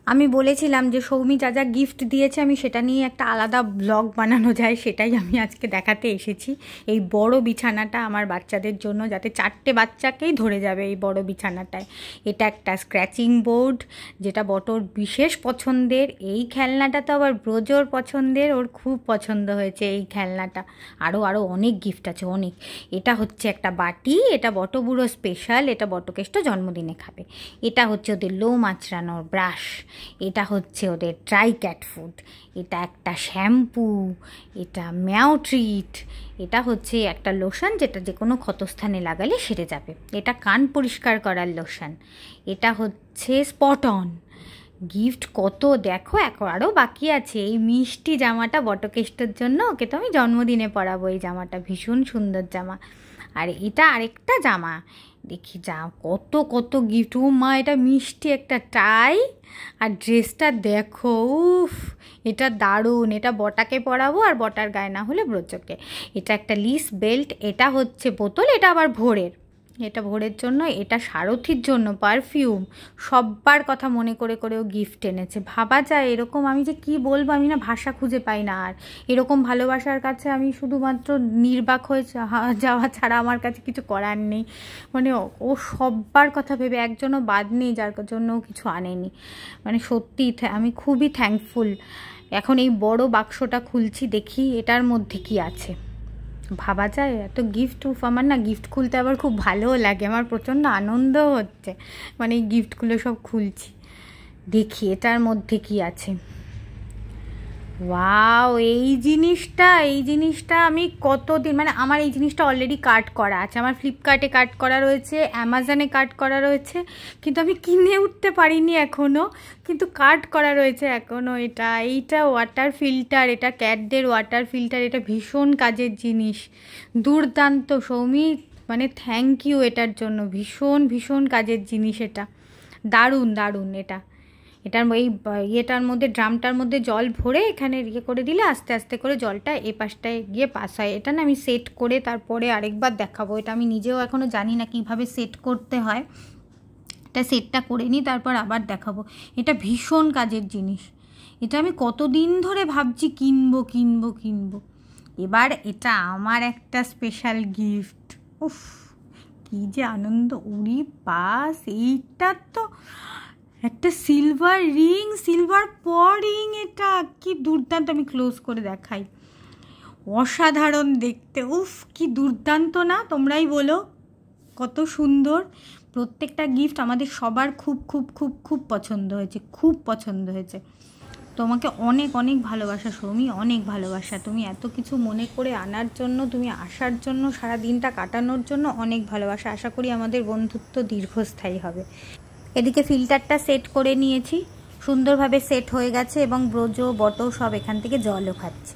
আমি বলেছিলাম যে সৌমি যা যা গিফট দিয়েছে আমি সেটা নিয়ে একটা আলাদা ব্লগ বানানো যায়, সেটাই আমি আজকে দেখাতে এসেছি। এই বড় বিছানাটা আমার বাচ্চাদের জন্য, যাতে 4টে বাচ্চাকেই ধরে যাবে এই বড় বিছানাটায়। এটা একটা স্ক্র্যাচিং বোর্ড, যেটা বটর বিশেষ পছন্দের। এই খেলনাটা তো আবার ব্রজোর পছন্দের, ওর খুব পছন্দ হয়েছে এই খেলনাটা। আরও অনেক গিফট আছে, অনেক। এটা হচ্ছে একটা বাটি, এটা বটবুড়ো স্পেশাল, এটা বটকেষ্ট জন্মদিনে খাবে। এটা হচ্ছে ওদের লোম আঁচড়ানোর ব্রাশ, এটা হচ্ছে ওদের ট্রাই ক্যাট ফুড, এটা একটা শ্যাম্পু, এটা ম্যাও ট্রিট, এটা হচ্ছে একটা লোশন যেটা যে কোনো ক্ষতস্থানে লাগালে সেরে যাবে, এটা কান পরিষ্কার করার লোশন, এটা হচ্ছে স্পট অন। গিফট কত দেখো, আরও বাকি আছে। এই মিষ্টি জামাটা বটকেষ্টর জন্য, ওকে তো আমি জন্মদিনে পরাবো এই জামাটা, ভীষণ সুন্দর জামা। আর এটা আরেকটা জামা, দেখি যা কত কত গিফট। ও মা, এটা মিষ্টি একটা টাই, আর ড্রেসটা দেখো, উফ এটা দারুণ। এটা বটাকে পরাবো, আর বটার গায়ে না হলে ব্রজকে। এটা একটা লিস বেল্ট, এটা হচ্ছে বোতল, এটা আবার ভোরের, এটা ভোরের জন্য। এটা সারথির জন্য পারফিউম, সব্বার কথা মনে করে করেও গিফট এনেছে। ভাবা যায় এরকম, আমি যে কি বলবো, আমি না ভাষা খুঁজে পাই না। আর এরকম ভালোবাসার কাছে আমি শুধুমাত্র নির্বাক হয়ে যাওয়া ছাড়া আমার কাছে কিছু করার নেই। মানে ও সব্বার কথা ভেবে একজনও বাদ নেই যার জন্য কিছু আনেনি। মানে সত্যি আমি খুবই থ্যাঙ্কফুল। এখন এই বড় বাক্সটা খুলছি, দেখি এটার মধ্যে কি আছে। ভাবা যায় এত গিফট। আমার না গিফট খুলতে আবার খুব ভালোও লাগে, আমার প্রচণ্ড আনন্দ হচ্ছে। মানে এই গিফটগুলো সব খুলছি, দেখি এটার মধ্যে কি আছে। ওয়াও, এই জিনিসটা আমি কতদিন, মানে আমার এই জিনিসটা অলরেডি কার্ড করা আছে, আমার ফ্লিপকার্টে কার্ড করা রয়েছে, অ্যামাজনে কার্ড করা রয়েছে, কিন্তু আমি কিনে উঠতে পারিনি এখনও, কিন্তু কার্ড করা রয়েছে এখনও। এইটা ওয়াটার ফিল্টার, এটা ক্যাটদের ওয়াটার ফিল্টার, এটা ভীষণ কাজের জিনিস, দুর্দান্ত সৌমি, মানে থ্যাংক ইউ এটার জন্য, ভীষণ কাজের জিনিস এটা, দারুণ দারুণ। এটার এই ইয়েটার মধ্যে, ড্রামটার মধ্যে জল ভরে এখানে করে দিলে আস্তে আস্তে করে জলটা এই পাশটায় গিয়ে পাস হয়। এটা না আমি সেট করে তারপরে আরেকবার দেখাবো। এটা আমি নিজেও এখনও জানি না কিভাবে সেট করতে হয়, এটা সেটটা করে নিই তারপর আবার দেখাবো। এটা ভীষণ কাজের জিনিস, এটা আমি কতদিন ধরে ভাবছি কিনবো। এবার এটা আমার একটা স্পেশাল গিফট। উফ, কি যে আনন্দ, উড়ি পাস। এইটা তো একটা সিলভার রিং, সিলভার রিং, এটা কি দুর্দান্ত। আমি ক্লোজ করে দেখাই, অসাধারণ দেখতে। উফ, কি দুর্দান্ত না, তোমরাই বলো কত সুন্দর। প্রত্যেকটা গিফট আমাদের সবার খুব পছন্দ হয়েছে। তোমাকে অনেক ভালোবাসা সৌমি, অনেক ভালোবাসা। তুমি এত কিছু মনে করে আনার জন্য, তুমি আসার জন্য, সারা দিনটা কাটানোর জন্য অনেক ভালোবাসা। আশা করি আমাদের বন্ধুত্ব দীর্ঘস্থায়ী হবে। এদিকে ফিল্টারটা সেট করে নিয়েছি, সুন্দরভাবে সেট হয়ে গেছে, এবং ব্রজ বট সব এখান থেকে জলও খাচ্ছে।